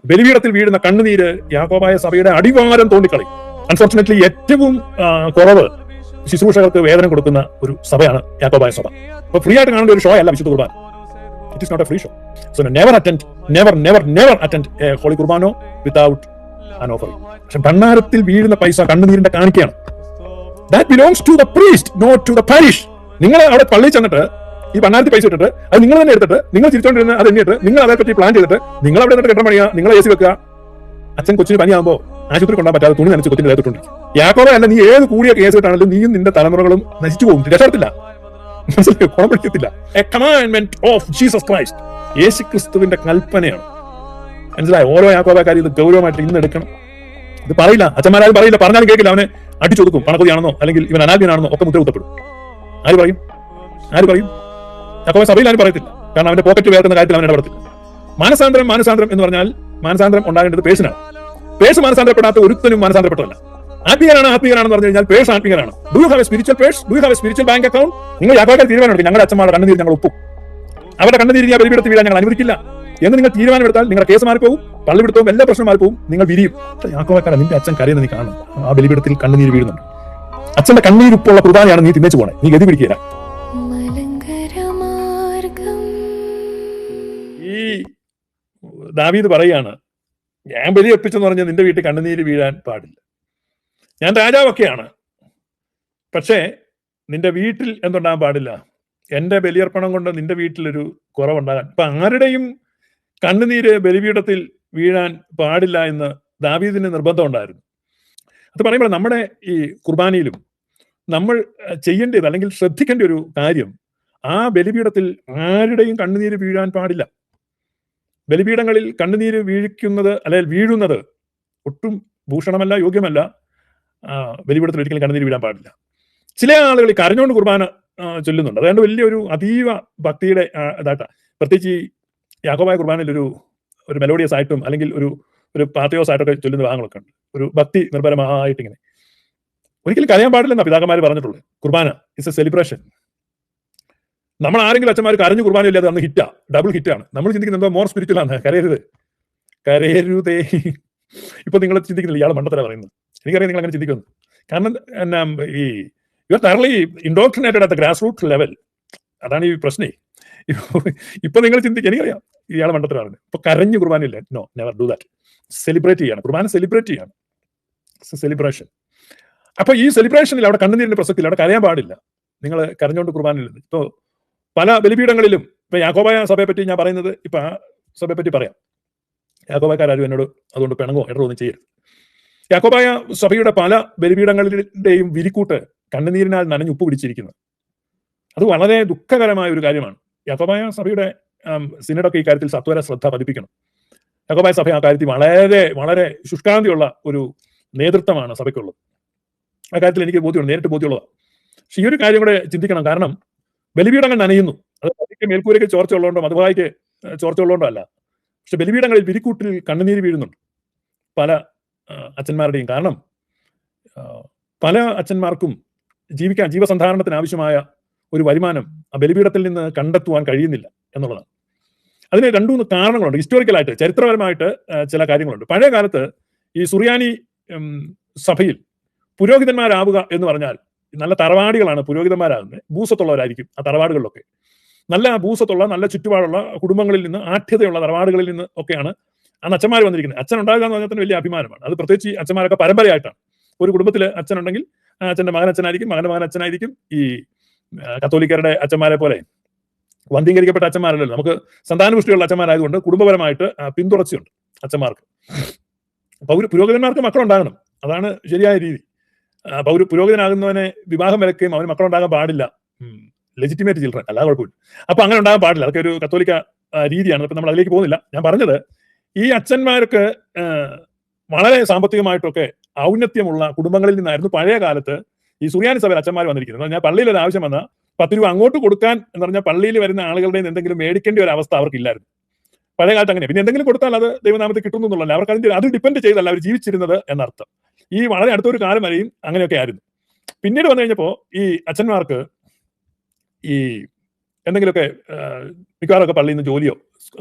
ബലിപീഠത്തിൽ വീഴുന്ന കണ്ണുനീര് യാക്കോബായ സഭയുടെ അടിവാരം തോണ്ടിക്കളയും. അൺഫോർച്ചുനേറ്റ്ലി ഏറ്റവും കുറവ് ശുശ്രൂഷകർക്ക് വേതനം കൊടുക്കുന്ന ഒരു സഭയാണ് യാക്കോബായ സഭ. അപ്പൊ ഫ്രീ ആയിട്ട് കാണേണ്ട ഒരു ഷോ അല്ല വിശുദ്ധ കുർബാന. It is not a free show. So never attend a holy കുർബാനോ വിതൗട്ട് ആൻ ഓഫറിംഗ്. പക്ഷെ ഭണ്ഡാരത്തിൽ വീഴുന്ന പൈസ കണ്ണുനീരിന്റെ കാണിക്കയാണ്. That belongs to the priest, not to the parish. നിങ്ങൾ അവിടെ പള്ളിയിൽ ചെന്നിട്ട് ഈ ഭണ്ഡാരത്തിൽ പൈസ ഇട്ടിട്ട് അത് നിങ്ങൾ തന്നെ എടുത്തിട്ട് നിങ്ങൾ ചിരിച്ചോണ്ടിരുന്ന് അത് എണ്ണിയിട്ട് നിങ്ങൾ അതേപ്പറ്റി പ്ലാൻ ചെയ്തിട്ട് നിങ്ങൾ അവിടെ നിന്നിട്ട് കെട്ടം പണിയുക, നിങ്ങൾ എ സി വെക്കുക. അച്ഛൻ കൊച്ചിന് പനിയാകുമ്പോൾ ആശുപത്രി കൊണ്ടാൻ പറ്റാതെ തുണി നനച്ച് കൊച്ചിന്റെ ദേഹത്തോട്ടുണ്ട്. യാക്കോബ അല്ല, നീ ഏത് കൂടിയ കേസ് ഇട്ടാണെങ്കിലും നീയും നിന്റെ തലമുറകളും നശിച്ചു പോകും, രക്ഷപ്പെടത്തില്ല, മനസ്സിലായോ? ഗുണം പിടിക്കത്തില്ല. A commandment of Jesus Christ, യേശു ക്രിസ്തുവിന്റെ കൽപ്പനയാണ്. മനസ്സിലായോ? ഓരോ യാക്കോബക്കാരും ഇത് ഗൗരവമായിട്ട് ഇന്ന് എടുക്കണം. ഇത് പറയില്ല, അച്ഛന്മാരും പറയില്ല, പറഞ്ഞാലും കേൾക്കില്ല. അവനെ അടിച്ചൊതുക്കും, പണക്കൊതിയാണെന്നോ അല്ലെങ്കിൽ ഇവൻ അനാഥനാണെന്നോ ഒക്കെ മുദ്ര കുത്തപ്പെടും. ആര് പറയും? യാക്കോബ സഭയിൽ ആരും പറയത്തില്ല, കാരണം അവന്റെ പോക്കറ്റ് വേർക്കുന്ന കാര്യത്തിൽ അവൻ ഇടപെടത്തില്ല. മാനസാന്തരം എന്ന് പറഞ്ഞാൽ മാനസാന്തരം ഉണ്ടാകേണ്ടത് പേഴ്സനാണ്. പേഴ്സ് മാനസാന്തരപ്പെടാത്ത ഒരുത്തനും മാനസാന്തരപ്പെട്ടതല്ല. ആത്മീയനാണെന്ന് പറഞ്ഞു കഴിഞ്ഞാൽ പേഴ്സ് ആത്മീയനാണ്. Do you have a spiritual purse? Do you have a spiritual bank account? നിങ്ങൾ യാക്കോബക്കാർ തീരുമാനമെടുക്കും, ഞങ്ങളുടെ അച്ഛന്മാരുടെ കണ്ണുനീര് ഞങ്ങൾ ഒപ്പും, അവരുടെ കണ്ണുനീര് ഞാൻ ബലിപീഠത്തിൽ വീഴാൻ ഞങ്ങൾ അനുവദിക്കില്ല എന്ന് നിങ്ങൾ തീരുമാനമെടുത്താൽ നിങ്ങളുടെ കേസ് മാറിപ്പോവും, പള്ളിപിടുത്തവും എല്ലാ പ്രശ്നം മാറിപ്പോവും, നിങ്ങൾ വിരിയും. യാക്കോബക്കാരൻ, നിന്റെ അച്ഛൻ കരയുന്ന നീ കാണും, ആ ബലിപീഠത്തിൽ കണ്ണുനീര് വീഴുന്നുണ്ട്. അച്ഛന്റെ കണ്ണീരുപ്പുള്ള കുർബാനയാണ് നീ തിന്നേച്ചു പോണേ, നീ ഗതി പിടിക്കുക. ഈ ദാവീദ് പറയാണ്, ഞാൻ ബലി അർപ്പിച്ചെന്ന് പറഞ്ഞാൽ നിന്റെ വീട്ടിൽ കണ്ണുനീര് വീഴാൻ പാടില്ല. ഞാൻ രാജാവൊക്കെയാണ്, പക്ഷേ നിന്റെ വീട്ടിൽ എന്തുണ്ടാകാൻ പാടില്ല, എന്റെ ബലിയർപ്പണം കൊണ്ട് നിന്റെ വീട്ടിലൊരു കുറവുണ്ടാകാൻ. ഇപ്പൊ ആരുടെയും കണ്ണുനീര് ബലിപീഠത്തിൽ വീഴാൻ പാടില്ല എന്ന് ദാവീദിന് നിർബന്ധം ഉണ്ടായിരുന്നു. അത് പറയുമ്പോൾ നമ്മുടെ ഈ കുർബാനയിലും നമ്മൾ ചെയ്യേണ്ടത് അല്ലെങ്കിൽ ശ്രദ്ധിക്കേണ്ട ഒരു കാര്യം, ആ ബലിപീഠത്തിൽ ആരുടെയും കണ്ണുനീര് വീഴാൻ പാടില്ല. ബലിപീഠങ്ങളിൽ കണ്ണുനീര് അല്ലെങ്കിൽ വീഴുന്നത് ഒട്ടും ഭൂഷണമല്ല, യോഗ്യമല്ല. ബലിപീഠത്തിൽ ഒരിക്കലും കണ്ണുനീര് വീഴാൻ പാടില്ല. ചില ആളുകൾ കരഞ്ഞുകൊണ്ട് കുർബാന ചൊല്ലുന്നുണ്ട്. അതുകൊണ്ട് വലിയൊരു അതീവ ഭക്തിയുടെ ഇതായിട്ടാണ്. പ്രത്യേകിച്ച് ഈ യാക്കോബായ കുർബാനയിൽ ഒരു മെലോഡിയസ് ആയിട്ടും അല്ലെങ്കിൽ ഒരു പാത്തയോസ് ആയിട്ടൊക്കെ ചൊല്ലുന്ന ഭാഗങ്ങളൊക്കെ ഉണ്ട്. ഒരു ഭക്തി നിർഭരമായിട്ട് ഇങ്ങനെ. ഒരിക്കലും കരയാൻ പാടില്ലെന്നാണ് പിതാക്കന്മാർ പറഞ്ഞിട്ടുള്ളത്. കുർബാന ഇറ്റ്സ് എ സെലിബ്രേഷൻ. നമ്മൾ ആരെങ്കിലും അച്ഛന്മാർ കരഞ്ഞു കുർബാന ഇല്ലാതെ അന്ന് ഹിറ്റാ, ഡബിൾ ഹിറ്റാണ്. നമ്മൾ ചിന്തിക്കുന്നത് എന്തോ മോർ സ്പിരിച്വൽ ആണ്. കരയരുതേ. ഇപ്പൊ നിങ്ങൾ ചിന്തിക്കുന്നില്ല, ഇയാൾ മണ്ടത്തര പറയുന്നത്. എനിക്കറിയാം നിങ്ങൾ അങ്ങനെ ചിന്തിക്കുന്നു. കാരണം ഈ you are thoroughly indoctrinated at the grass root level. അതാണ് ഈ പ്രശ്നേ. ഇപ്പൊ നിങ്ങൾ എനിക്കറിയാം ഇയാൾ മണ്ടത്തരാണ്. ഇപ്പൊ കരഞ്ഞു കുർബാനയില്ല. No, never do that. Celebrate ചെയ്യാണ് കുർബാന, സെലിബ്രേറ്റ് ചെയ്യാണ്. സെലിബ്രേഷൻ. അപ്പൊ ഈ സെലിബ്രേഷനിൽ അവിടെ കണ്ണുനീരിന്റെ പ്രസക്തിയിൽ അവിടെ കരയാൻ പാടില്ല. നിങ്ങൾ കരഞ്ഞുകൊണ്ട് കുർബാനയിൽ. ഇപ്പൊ പല ബലിപീഠങ്ങളിലും ഇപ്പൊ യാക്കോബായ സഭയെ പറ്റി ഞാൻ പറയുന്നത്, ഇപ്പൊ ആ സഭയെ പറ്റി പറയാം. യാക്കോബായക്കാരും എന്നോട് അതുകൊണ്ട് പിണങ്ങോ ഇടറോ ഒന്നും ചെയ്യരുത്. യാക്കോബായ സഭയുടെ പല ബലിപീഠങ്ങളുടെയും വിരിക്കൂട്ട് കണ്ണുനീരിനാൽ നനഞ്ഞ് ഉപ്പ് പിടിച്ചിരിക്കുന്നത്. അത് വളരെ ദുഃഖകരമായ ഒരു കാര്യമാണ്. യാക്കോബായ സഭയുടെ സിനഡൊക്കെ ഈ കാര്യത്തിൽ സത്വര ശ്രദ്ധ പതിപ്പിക്കണം. യാക്കോബായ സഭ ആ കാര്യത്തിൽ വളരെ വളരെ ശുഷ്കാന്തിയുള്ള ഒരു നേതൃത്വമാണ് സഭയ്ക്കുള്ളത്. ആ കാര്യത്തിൽ എനിക്ക് നേരിട്ട് ബോധ്യമുള്ളതാണ്. പക്ഷെ ഈ ഒരു കാര്യം കൂടെ ചിന്തിക്കണം. കാരണം ബലിപീഠങ്ങൾ നനയുന്നു. അത് അതിക്ക് മേൽക്കൂരയ്ക്ക് ചോർച്ച ഉള്ളതുകൊണ്ടോ മധുവായിക്ക് ചോർച്ച ഉള്ളതുകൊണ്ടോ അല്ല. പക്ഷെ ബലിപീഠങ്ങളിൽ വിരിക്കൂട്ടിൽ കണ്ണുനീര് വീഴുന്നുണ്ട് പല അച്ഛന്മാരുടെയും. കാരണം പല അച്ഛന്മാർക്കും ജീവസന്ധാരണത്തിന് ആവശ്യമായ ഒരു വരുമാനം ആ ബലിപീഠത്തിൽ നിന്ന് കണ്ടെത്തുവാൻ കഴിയുന്നില്ല എന്നുള്ളതാണ്. അതിന് രണ്ടു കാരണങ്ങളുണ്ട്. ഹിസ്റ്റോറിക്കലായിട്ട്, ചരിത്രപരമായിട്ട് ചില കാര്യങ്ങളുണ്ട്. പഴയ കാലത്ത് ഈ സുറിയാനി സഭയിൽ പുരോഹിതന്മാരാവുക എന്ന് പറഞ്ഞാൽ നല്ല തറവാടികളാണ് പുരോഹിതന്മാരാകുന്നത്. ഭൂസ്വത്തുള്ളവരായിരിക്കും ആ തറവാടുകളിലൊക്കെ. നല്ല ഭൂസ്വത്തുള്ള, നല്ല ചുറ്റുപാടുള്ള കുടുംബങ്ങളിൽ നിന്ന്, ആഠ്യതയുള്ള തറവാടുകളിൽ നിന്ന് ഒക്കെയാണ് അന്ന് അച്ഛന്മാർ വന്നിരിക്കുന്നത്. അച്ഛൻ ഉണ്ടാകുക എന്ന് പറഞ്ഞാൽ തന്നെ വലിയ അഭിമാനമാണ്. അത് പ്രത്യേകിച്ച് അച്ഛന്മാരൊക്കെ പരമ്പരയായിട്ടാണ്. ഒരു കുടുംബത്തിൽ അച്ഛനുണ്ടെങ്കിൽ അച്ഛന്റെ മകൻ അച്ഛനായിരിക്കും, മകൻ അച്ഛനായിരിക്കും. ഈ കത്തോലിക്കരുടെ അച്ഛന്മാരെ പോലെ വന്ധീകരിക്കപ്പെട്ട അച്ഛന്മാരല്ലല്ലോ. നമുക്ക് സന്താനപുഷ്ടിയുള്ള അച്ഛന്മാരായതുകൊണ്ട് കുടുംബപരമായിട്ട് പിന്തുടർച്ചയുണ്ട് അച്ഛന്മാർക്ക്. പുരോഹിതന്മാർക്ക് മക്കളുണ്ടാകണം, അതാണ് ശരിയായ രീതി. പുരോഹിതനാകുന്നവനെ വിവാഹം വിലക്കുകയും അവന് മക്കളുണ്ടാകാൻ പാടില്ല. ലെജിറ്റിമേറ്റ് ചിൽഡ്രൻ, അല്ലാതെ കുഴപ്പമില്ല. അപ്പൊ അങ്ങനെ ഉണ്ടാകാൻ പാടില്ല. അതൊക്കെ ഒരു കത്തോലിക്ക രീതിയാണ്. അപ്പൊ നമ്മൾ അതിലേക്ക് പോകുന്നില്ല. ഞാൻ പറഞ്ഞത്, ഈ അച്ഛന്മാർക്ക് വളരെ സാമ്പത്തികമായിട്ടൊക്കെ ഔന്നത്യമുള്ള കുടുംബങ്ങളിൽ നിന്നായിരുന്നു പഴയ കാലത്ത് ഈ സുറിയാനി സഭയിൽ അച്ഛന്മാർ വന്നിരിക്കുന്നത്. ഞാൻ പള്ളിയിൽ ഒരു ആവശ്യം വന്നാൽ 10 രൂപ അങ്ങോട്ട് കൊടുക്കാൻ എന്ന് പറഞ്ഞാൽ പള്ളിയിൽ വരുന്ന ആളുകളുടെ എന്തെങ്കിലും മേടിക്കേണ്ട ഒരു അവസ്ഥ അവർക്കില്ലായിരുന്നു പഴയ കാലത്ത്. അങ്ങനെ പിന്നെ എന്തെങ്കിലും കൊടുത്താൽ അത് ദൈവനാമത്തിൽ കിട്ടുന്നു എന്നുള്ളതല്ല. അവർക്ക് അത് ഡിപ്പെൻഡ് ചെയ്തല്ല അവർ ജീവിച്ചിരുന്നത് എന്നർത്ഥം. ഈ വളരെ അടുത്തൊരു കാലം വരെയും അങ്ങനെയൊക്കെ ആയിരുന്നു. പിന്നീട് വന്നു കഴിഞ്ഞപ്പോൾ ഈ അച്ഛന്മാർക്ക് ഈ എന്തെങ്കിലുമൊക്കെ മിക്കവാറൊക്കെ പള്ളിയിൽ നിന്ന് ജോലിയോ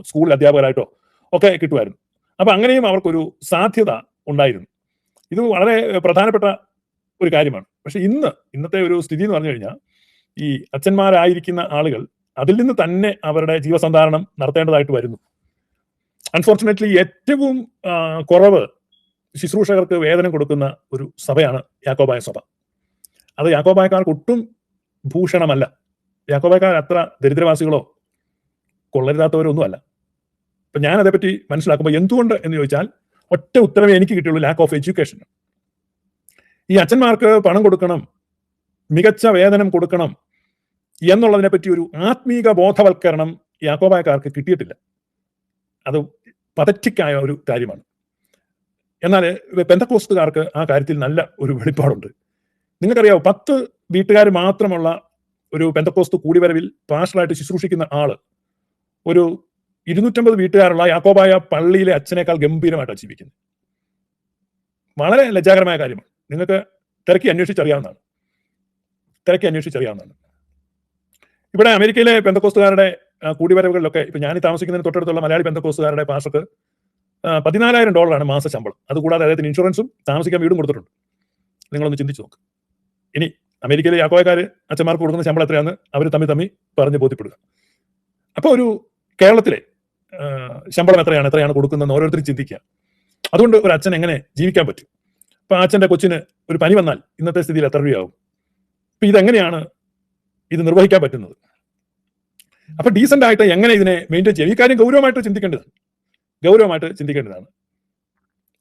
സ്കൂളിൽ അധ്യാപകരായിട്ടോ ഒക്കെ കിട്ടുമായിരുന്നു. അപ്പൊ അങ്ങനെയും അവർക്കൊരു സാധ്യത ഉണ്ടായിരുന്നു. ഇത് വളരെ പ്രധാനപ്പെട്ട ഒരു കാര്യമാണ്. പക്ഷെ ഇന്നത്തെ ഒരു സ്ഥിതി എന്ന് പറഞ്ഞു കഴിഞ്ഞാൽ ഈ അച്ഛന്മാരായിരിക്കുന്ന ആളുകൾ അതിൽ നിന്ന് തന്നെ അവരുടെ ജീവസന്ധാരണം നടത്തേണ്ടതായിട്ട് വരുന്നു. അൺഫോർച്ചുനേറ്റ്ലി ഏറ്റവും കുറവ് ശുശ്രൂഷകർക്ക് വേതനം കൊടുക്കുന്ന ഒരു സഭയാണ് യാക്കോബായ സഭ. അത് യാക്കോബായക്കാർക്ക് ഒട്ടും ഭൂഷണമല്ല. യാക്കോബായക്കാർ അത്ര ദരിദ്രവാസികളോ കൊള്ളരുതാത്തവരോ ഒന്നുമല്ല. അപ്പൊ ഞാൻ അതേപ്പറ്റി മനസ്സിലാക്കുമ്പോൾ എന്തുകൊണ്ട് എന്ന് ചോദിച്ചാൽ ഒറ്റ ഉത്തരവേ എനിക്ക് കിട്ടിയുള്ളൂ: ലാക്ക് ഓഫ് എഡ്യൂക്കേഷൻ. ഈ അച്ഛന്മാർക്ക് പണം കൊടുക്കണം, മികച്ച വേതനം കൊടുക്കണം എന്നുള്ളതിനെ പറ്റി ഒരു ആത്മീക ബോധവൽക്കരണം യാക്കോബായക്കാർക്ക് കിട്ടിയിട്ടില്ല. അത് പതറ്റിക്കായ ഒരു കാര്യമാണ്. എന്നാൽ പെന്തക്കോസ്തുകാർക്ക് ആ കാര്യത്തിൽ നല്ല ഒരു വെളിപ്പാടുണ്ട്. നിങ്ങൾക്കറിയാവോ, 10 വീട്ടുകാർ മാത്രമുള്ള ഒരു പെന്തക്കോസ്തു കൂടിവരവിൽ പാസ്റ്ററായിട്ട് ശുശ്രൂഷിക്കുന്ന ആള് ഒരു 250 വീട്ടുകാരുള്ള യാക്കോബായ പള്ളിയിലെ അച്ഛനേക്കാൾ ഗംഭീരമായിട്ടാണ് ജീവിക്കുന്നത്. വളരെ ലജ്ജാകരമായ കാര്യമാണ്. നിങ്ങൾക്ക് തിരക്കി അന്വേഷിച്ചറിയാവുന്നതാണ്. ഇവിടെ അമേരിക്കയിലെ പെന്തക്കോസ്തുകാരുടെ കൂടിവരവുകളിലൊക്കെ ഇപ്പൊ ഞാൻ താമസിക്കുന്നതിന് തൊട്ടടുത്തുള്ള മലയാളി പെന്തക്കോസ്തുകാരുടെ പാസ്റ്റർക്ക് $14,000 മാസ ശമ്പളം. അതുകൂടാതെ അദ്ദേഹത്തിന് ഇൻഷുറൻസും താമസിക്കാൻ വീടും കൊടുത്തിട്ടുണ്ട്. നിങ്ങളൊന്ന് ചിന്തിച്ചു നോക്ക്. ഇനി അമേരിക്കയിലെ യാക്കോബായക്കാര് അച്ഛന്മാർക്ക് കൊടുക്കുന്ന ശമ്പളം എത്രയാണെന്ന് അവർ തമ്മിൽ പറഞ്ഞ് ബോധ്യപ്പെടുക. അപ്പൊ ഒരു കേരളത്തിലെ ശമ്പളം എത്രയാണ് കൊടുക്കുന്നതെന്ന് ഓരോരുത്തരും ചിന്തിക്കുക. അതുകൊണ്ട് ഒരു അച്ഛൻ എങ്ങനെ ജീവിക്കാൻ പറ്റും? അപ്പൊ അച്ഛന്റെ കൊച്ചിന് ഒരു പനി വന്നാൽ ഇന്നത്തെ സ്ഥിതിയിൽ എത്ര രൂപയാവും? അപ്പൊ ഇതെങ്ങനെയാണ് ഇത് നിർവഹിക്കാൻ പറ്റുന്നത്? അപ്പൊ ഡീസന്റ് ആയിട്ട് എങ്ങനെ ഇതിനെ മെയിൻറ്റെയിൻ ചെയ്യും? ഈ കാര്യം ഗൗരവമായിട്ട് ചിന്തിക്കേണ്ടതാണ്.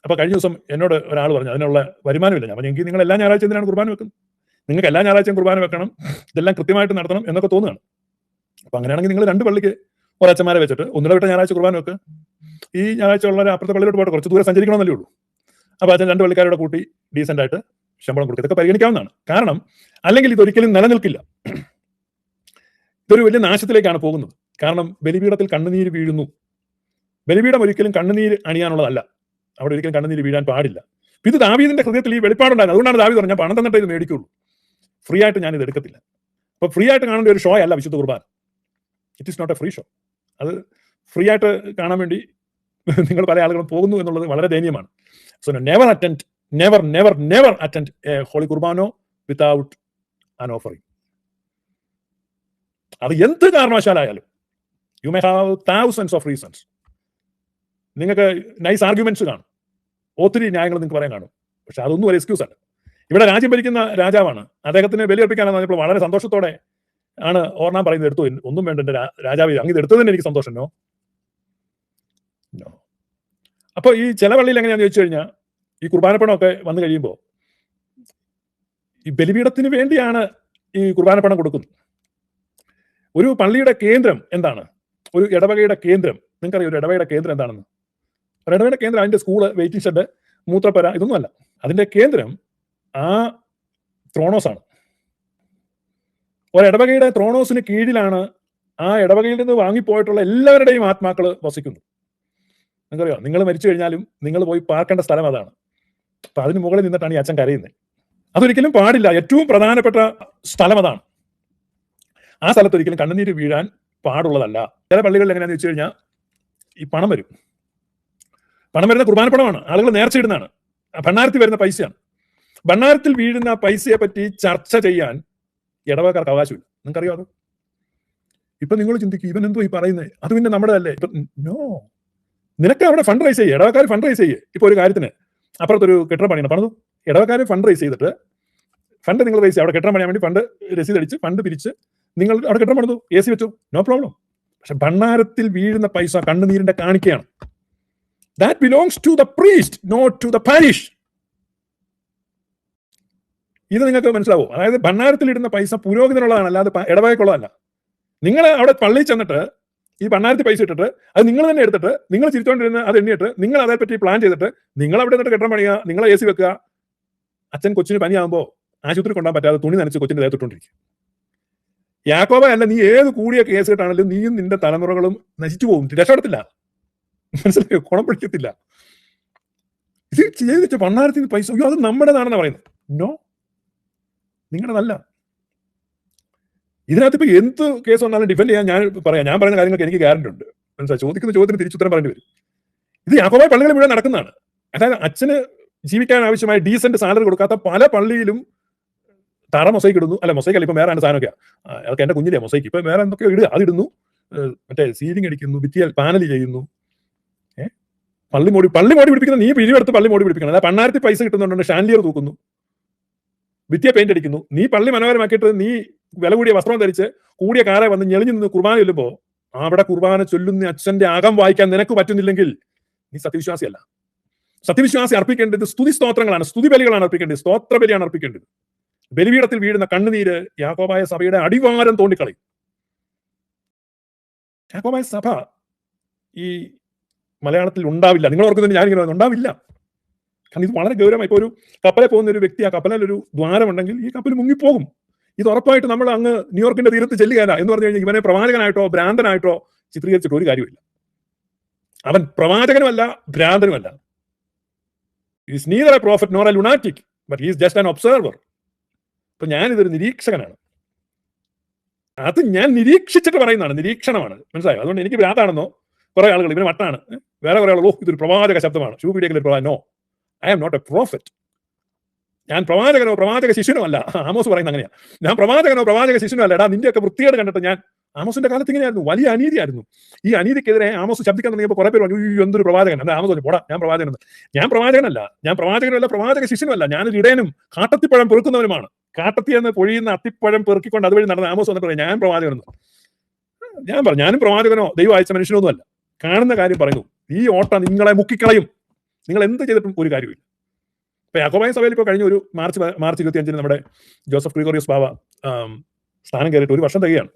അപ്പൊ കഴിഞ്ഞ ദിവസം എന്നോട് ഒരാൾ പറഞ്ഞു അതിനുള്ള വരുമാനമില്ല. ഞാൻ പറഞ്ഞു, എങ്കിൽ നിങ്ങൾ എല്ലാ ഞായറാഴ്ച എന്തിനാണ് കുർബാന വെക്കുന്നത്? നിങ്ങൾക്ക് എല്ലാ ഞായറാഴ്ചയും കുർബാന വെക്കണം, ഇതെല്ലാം കൃത്യമായിട്ട് നടത്തണം എന്നൊക്കെ തോന്നുകയാണ്. അപ്പൊ അങ്ങനെയാണെങ്കിൽ നിങ്ങൾ 2 പള്ളിക്ക് ഒരച്ഛന്മാരെ വെച്ചിട്ട് ഒന്നിടവിട്ട ഞായറാഴ്ച കുർബാന വെക്കുക. ഈ ഞായറാഴ്ച ഉള്ള അപ്പുറത്തെ പള്ളിയിലോട്ട് പോയിട്ട് കുറച്ച് ദൂരെ സഞ്ചരിക്കണമെന്നല്ലേ ഉള്ളൂ. അപ്പൊ അച്ഛൻ 2 പള്ളിക്കാരോടെ കൂട്ടി ഡീസന്റ് ആയിട്ട് ശമ്പളം കൊടുക്കുക. ഇതൊക്കെ പരിഗണിക്കാവുന്നതാണ്. കാരണം അല്ലെങ്കിൽ ഇതൊരിക്കലും നിലനിൽക്കില്ല. ഇതൊരു വലിയ നാശത്തിലേക്കാണ് പോകുന്നത്. കാരണം ബലിപീഠത്തിൽ കണ്ണുനീര് വീഴുന്നു. ബലിപീഠം ഒരിക്കലും കണ്ണുനീര് അണിയാനുള്ളതല്ല. അവിടെ ഒരിക്കലും കണ്ണുനീര് വീഴാൻ പാടില്ല. ഇത് ദാവീദിന്റെ ഹൃദയത്തിൽ ഈ വെളിപ്പാടുണ്ടായിരുന്നു. അതുകൊണ്ടാണ് ദാവീദ് പറഞ്ഞത്, ഞാൻ പണം തന്നിട്ട് ഇത് മേടിക്കുള്ളൂ, ഫ്രീ ആയിട്ട് ഞാൻ ഇത് എടുക്കത്തില്ല. അപ്പൊ ഫ്രീ ആയിട്ട് കാണേണ്ട ഒരു ഷോ അല്ല വിശുദ്ധ കുർബാന. It is not a free show. അത് ഫ്രീ ആയിട്ട് കാണാൻ വേണ്ടി നിങ്ങൾ പല ആളുകളും പോകുന്നു എന്നുള്ളത് വളരെ ദയനീയമാണ്. So never attend a holy കുർബാനോ വിത്തൗട്ട് ആൻ ഓഫറിംഗ്. അത് എന്ത് കാരണവശാലായാലും. You may have thousands of reasons. നിങ്ങൾക്ക് നൈസ് ആർഗ്യുമെന്റ്സ് കാണും, ഒത്തിരി ന്യായങ്ങൾ നിങ്ങൾക്ക് പറയാൻ കാണും. പക്ഷെ അതൊന്നും ഒരു എക്സ്ക്യൂസ് അല്ല. ഇവിടെ രാജ്യം ഭരിക്കുന്ന രാജാവാണ്. അദ്ദേഹത്തിന് ബലിയർപ്പിക്കാനെന്ന് പറഞ്ഞപ്പോൾ വളരെ സന്തോഷത്തോടെ ആണ് ഓർണാൻ പറയുന്നത്, എടുത്തു, ഒന്നും വേണ്ട എന്റെ രാജാവ്, അങ്ങ് ഇത് എടുത്തതിന് എനിക്ക് സന്തോഷം. നോ. അപ്പൊ ഈ ചില പള്ളിയിൽ എങ്ങനെയാണെന്ന് ചോദിച്ചു കഴിഞ്ഞാൽ ഈ കുർബാനപ്പണമൊക്കെ വന്നു കഴിയുമ്പോൾ ഈ ബലിപീഠത്തിന് വേണ്ടിയാണ് ഈ കുർബാനപ്പണം കൊടുക്കുന്നത്. ഒരു പള്ളിയുടെ കേന്ദ്രം എന്താണ്? ഒരു ഇടവകയുടെ കേന്ദ്രം നിങ്ങൾക്കറിയാം. ഒരു ഇടവകയുടെ കേന്ദ്രം എന്താണെന്ന്? ഒരു ഇടവകയുടെ കേന്ദ്രം അതിന്റെ സ്കൂള്, വെയിറ്റിംഗ് ഷെഡ്, മൂത്രപ്പര, ഇതൊന്നുമല്ല. അതിന്റെ കേന്ദ്രം ആ ത്രോണോസാണ്. ഒരിടവകയുടെ ത്രോണോസിന് കീഴിലാണ് ആ ഇടവകയിൽ നിന്ന് വാങ്ങിപ്പോയിട്ടുള്ള എല്ലാവരുടെയും ആത്മാക്കൾ വസിക്കുന്നത്. നിങ്ങൾക്കറിയാം, നിങ്ങൾ മരിച്ചു കഴിഞ്ഞാലും നിങ്ങൾ പോയി പാർക്കേണ്ട സ്ഥലം അതാണ്. അപ്പൊ അതിന് മുകളിൽ നിന്നിട്ടാണ് ഈ അച്ഛൻ കരയുന്നത്. അതൊരിക്കലും പാടില്ല. ഏറ്റവും പ്രധാനപ്പെട്ട സ്ഥലം അതാണ്. ആ സ്ഥലത്ത് ഒരിക്കലും കണ്ണുനീര് വീഴാൻ പാടുള്ളതല്ല. ചില പള്ളികളിൽ എങ്ങനെയാണെന്ന് വെച്ച് കഴിഞ്ഞാൽ ഈ പണം വരുന്ന കുർബാനപ്പണമാണ്. ആളുകൾ നേർച്ചയിടുന്നതാണ്. ഭണ്ണാരത്തിൽ വരുന്ന പൈസയാണ്. ഭണ്ണാരത്തിൽ വീഴുന്ന പൈസയെ പറ്റി ചർച്ച ചെയ്യാൻ ഇടവക്കാർക്ക് അവകാശമില്ല. നിങ്ങൾക്കറിയോ അത്? ഇപ്പൊ നിങ്ങൾ ചിന്തിക്കും, ഇവൻ എന്തോ ഈ പറയുന്നത്, അത് പിന്നെ നമ്മുടെ അല്ലേ? ഇപ്പൊ നോ, നിനക്ക് അവിടെ ഫണ്ട് റൈസ് ചെയ്യേ, ഇടവക്കാർ ഫണ്ട് റൈസ് ചെയ്യേ. ഇപ്പൊ ഒരു കാര്യത്തിന് അപ്പുറത്തൊരു കെട്ടിടം പണിയണം, പണിതു, ഇടവക്കാർ ഫണ്ട് റൈസ് ചെയ്തിട്ട് ഫണ്ട് നിങ്ങൾ റൈസ് ചെയ്യുക. അവിടെ കെട്ടിടം പണിയാൻ വേണ്ടി ഫണ്ട് രസീത് അടിച്ച് ഫണ്ട് പിരിച്ച് നിങ്ങൾ അവിടെ കെട്ടിടം പണിതു, AC വെച്ചു, നോ പ്രോബ്ലം. പക്ഷെ ഭണ്ണാരത്തിൽ വീഴുന്ന പൈസ കണ്ണുനീരിന്റെ കാണിക്കയാണ്. That belongs to the priest, not to the parish. ഇത് നിങ്ങൾക്ക് മനസ്സിലാവും. അതായത് ഭണ്ണാരത്തിൽ ഇടുന്ന പൈസ പുരോഹിതനുള്ളതാണ്, അല്ലാതെ ഇടവകയ്ക്കുള്ളതല്ല. നിങ്ങൾ അവിടെ പള്ളിയിൽ ചെന്നിട്ട് ഈ ഭണ്ണാരത്തിൽ പൈസ ഇട്ടിട്ട് അത് നിങ്ങൾ തന്നെ എടുത്തിട്ട് നിങ്ങൾ ചിരിച്ചോണ്ടിരുന്ന് അത് എണ്ണിയിട്ട് നിങ്ങൾ അതേപ്പറ്റി പ്ലാൻ ചെയ്തിട്ട് നിങ്ങൾ അവിടെ നിന്നിട്ട് കെട്ടിടം പണിയുക, നിങ്ങൾ AC വെക്കുക. അച്ഛൻ കൊച്ചിന് പനിയാകുമ്പോൾ ആശുപത്രി കൊണ്ടുപോകാൻ പറ്റാതെ തുണി നനച്ച് കൊച്ചിന്റെ ദേഹത്തിട്ടോണ്ടിരിക്കും. യാക്കോബ അല്ല, നീ ഏത് കൂടിയ കേസ് കേട്ടാണെങ്കിലും നീയും നിന്റെ തലമുറകളും നശിച്ചു പോകും, രക്ഷപ്പെടത്തില്ല. മനസ്സിലായോ? കുണം പിടിക്കത്തില്ല. ഇത് ചെയ്തിട്ട് ഭണ്ണാരത്തിൽ പൈസ, അയ്യോ അത് നമ്മുടേതാണെന്ന് പറയുന്നത്. നോ, നിങ്ങളുടേതല്ല. ഇതിനകത്ത് ഇപ്പൊ എന്ത് കേസ് വന്നാലും ഡിഫെൻഡ് ചെയ്യാൻ ഞാൻ പറയുന്ന കാര്യങ്ങൾക്ക് എനിക്ക് ഗ്യാരണ്ടി ഉണ്ട്. മനസ്സിലായി? ചോദിക്കുന്ന ചോദ്യത്തിന് തിരിച്ചുത്തരം പറയേണ്ടി വരും. ഇത് യാക്കോബായ പള്ളികൾ മുഴുവൻ നടക്കുന്നതാണ്. അതായത് അച്ഛന് ജീവിക്കാൻ ആവശ്യമായ ഡീസന്റ് സാലറി കൊടുക്കാത്ത പല പള്ളിയിലും തറ മൊസൈക്ക് ഇടുന്നു. അല്ല, മൊസൈക്ക് അല്ല, ഇപ്പൊ വേറെ സാധനമൊക്കെയാ. അതൊക്കെ എന്റെ കുഞ്ഞിലെ മൊസൈക്ക്. ഇപ്പൊ വേറെ എന്തൊക്കെയോ ഇടുക, അതിടുന്നു. മറ്റേ സീലിംഗ് അടിക്കുന്നു, ഭിത്തിയാൽ പാനൽ ചെയ്യുന്നു. പള്ളി മോടി പിടിപ്പിക്കുന്ന നീ പിരിവെടുത്ത് പള്ളി മോടി പിടിപ്പിക്കണം. അതായത് പണ്ണാരത്തിൽ പൈസ കിട്ടുന്നുണ്ട്, ഷാൻലിയർ തൂക്കുന്നു, ഭിത്തിയെ പെയിന്റ് അടിക്കുന്നു. നീ പള്ളി മനോഹരമാക്കിയിട്ട് നീ വില കൂടിയ വസ്ത്രം ധരിച്ച് കൂടിയ കാറെ വന്ന് ഞെളിഞ്ഞു നിന്ന് കുർബാന ചൊല്ലുമ്പോ അവിടെ കുർബാന ചൊല്ലുന്ന അച്ഛന്റെ അകം വായിക്കാൻ നിനക്ക് പറ്റുന്നില്ലെങ്കിൽ നീ സത്യവിശ്വാസിയല്ല. സത്യവിശ്വാസി അർപ്പിക്കേണ്ടത് സ്തുതി സ്തോത്രങ്ങളാണ്, സ്തുതി ബലികളാണ് അർപ്പിക്കേണ്ടത്, സ്തോത്ര ബലിയാണ് അർപ്പിക്കേണ്ടത്. ബലിപീഠത്തിൽ വീഴുന്ന കണ്ണുനീര് യാക്കോബായ സഭയുടെ അടിവാരം തോണ്ടിക്കളയും. യാക്കോബായ സഭ ഈ മലയാളത്തിൽ ഉണ്ടാവില്ല. നിങ്ങൾ ഓർക്കുന്നത് ഞാനിങ്ങനെ ഉണ്ടാവില്ല. കാരണം ഇത് വളരെ ഗൗരവമായി. ഇപ്പോൾ ഒരു കപ്പലിൽ പോകുന്ന ഒരു വ്യക്തി, ആ കപ്പലിൽ ഒരു ദ്വാരമുണ്ടെങ്കിൽ ഈ കപ്പൽ മുങ്ങിപ്പോകും. ഇത് ഉറപ്പായിട്ട് നമ്മൾ അങ്ങ് ന്യൂയോർക്കിന്റെ തീരത്ത് ചെല്ലുകയല്ല എന്ന് പറഞ്ഞു കഴിഞ്ഞാൽ ഇവനെ പ്രവാചകനായിട്ടോ ഭ്രാന്തനായിട്ടോ ചിത്രീകരിച്ചിട്ട് ഒരു കാര്യമില്ല. അവൻ പ്രവാചകനുമല്ല, ഭ്രാന്തനുമല്ല. Is neither a prophet nor a lunatic, but is just an observer. അപ്പൊ ഞാനിതൊരു നിരീക്ഷകനാണ്. അത് ഞാൻ നിരീക്ഷിച്ചിട്ട് പറയുന്നതാണ്, നിരീക്ഷണമാണ്. മനസ്സിലായോ? അതുകൊണ്ട് എനിക്ക് ഭ്രാന്താണെന്നോ കുറെ ആളുകൾ ഇവന് വട്ടാണ്, വേറെ കുറെ ആളുകൾ ഇതൊരു പ്രവാചക ശബ്ദമാണ്, ഷൂപീഡിയയിൽ no, I am not a prophet. ഞാൻ പ്രവാചകനോ പ്രവാചക ശിശുനോ അല്ല. ആമോസ് പറയുന്നത് അങ്ങനെയാ, ഞാൻ പ്രവാചകനോ പ്രവാചക ശിശുനോ അല്ല. എടാ, നിന്റെയൊക്കെ വൃത്തികേട് കണ്ടിട്ട് ഞാൻ ആമോസിന്റെ കാലത്ത് ഇങ്ങനെയായിരുന്നു, വലിയ അനീതിയായിരുന്നു. ഈ അനീതിക്കെതിരെ ആമോസ് ശബ്ദിക്കാൻ തുടങ്ങിയപ്പോൾ കുറെ പേര് പറഞ്ഞു, എന്തൊരു പ്രവാചകൻ. എന്താ ആമോസ് പറഞ്ഞു, പോടാ, ഞാൻ പ്രവാചകൻ. ഞാൻ പ്രവാചകനല്ല, ഞാൻ പ്രവാചകനല്ല, പ്രവാചക ശിശുനുമല്ല, ഞാനൊരു ഇടയനും കാട്ടത്തിപ്പഴം പെറുക്കുന്നവനുമാണ്. കാട്ടത്തി എന്ന് പൊഴിയുന്ന അത്തിപ്പഴം പെറുക്കിക്കൊണ്ട് അതുവഴി നടന്ന ആമോസ് വന്നിട്ട് പറയാം, ഞാൻ പ്രവാചകനെന്ന്. ഞാൻ പറഞ്ഞു, ഞാനും പ്രവാചകനോ ദൈവം അയച്ച മനുഷ്യനൊന്നും അല്ല. കാണുന്ന കാര്യം പറയുന്നു. ഈ ഓട്ട നിങ്ങളെ മുക്കിക്കളയും. നിങ്ങൾ എന്ത് ചെയ്തിട്ടും ഒരു കാര്യമില്ല. ഇപ്പൊ യാക്കോബായ സഭയിൽ ഇപ്പോൾ കഴിഞ്ഞ ഒരു മാർച്ച് 25 നമ്മുടെ ജോസഫ് ഗ്രിഗോറിയോസ് ബാവ സ്ഥാനം കയറിയിട്ട് 1 വർഷം തികയാണ്.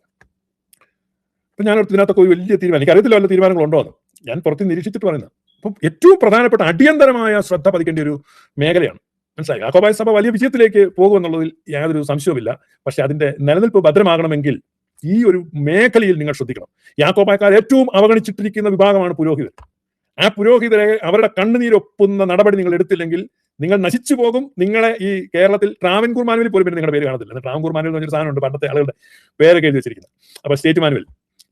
അപ്പൊ ഞാൻ ഇതിനകത്തൊക്കെ ഒരു വലിയ തീരുമാനം, എനിക്കറിയത്തില്ല വല്ല തീരുമാനങ്ങളുണ്ടോ എന്ന്, ഞാൻ പുറത്ത് നിരീക്ഷിച്ചിട്ട് പറയുന്നത്. അപ്പം ഏറ്റവും പ്രധാനപ്പെട്ട അടിയന്തരമായ ശ്രദ്ധ പതിക്കേണ്ട ഒരു മേഖലയാണ്. മനസ്സിലായി? യാക്കോബായ സഭ വലിയ വിജയത്തിലേക്ക് പോകുമെന്നുള്ളതിൽ യാതൊരു സംശയവുമില്ല. പക്ഷെ അതിന്റെ നിലനിൽപ്പ് ഭദ്രമാകണമെങ്കിൽ ഈ ഒരു മേഖലയിൽ നിങ്ങൾ ശ്രദ്ധിക്കണം. യാക്കോബായക്കാർ ഏറ്റവും അവഗണിച്ചിട്ടിരിക്കുന്ന വിഭാഗമാണ് പുരോഹിതർ. ആ പുരോഹിതരെ അവരുടെ കണ്ണുനീരൊപ്പുന്ന നടപടി നിങ്ങൾ എടുത്തില്ലെങ്കിൽ നിങ്ങൾ നശിച്ചു പോകും. നിങ്ങളെ ഈ കേരളത്തിൽ ട്രാവൻകൂർ മാനുവലിൽ പോലും പിന്നെ നിങ്ങളുടെ പേര് കാണത്തില്ല. ട്രാവൻകൂർ മാനുവൽ എന്ന് പറഞ്ഞൊരു സാധനമുണ്ട്, പണ്ടത്തെ ആളുകളുടെ പേരൊക്കെ എഴുതി വെച്ചിരിക്കുന്നത്. അപ്പൊ state manual,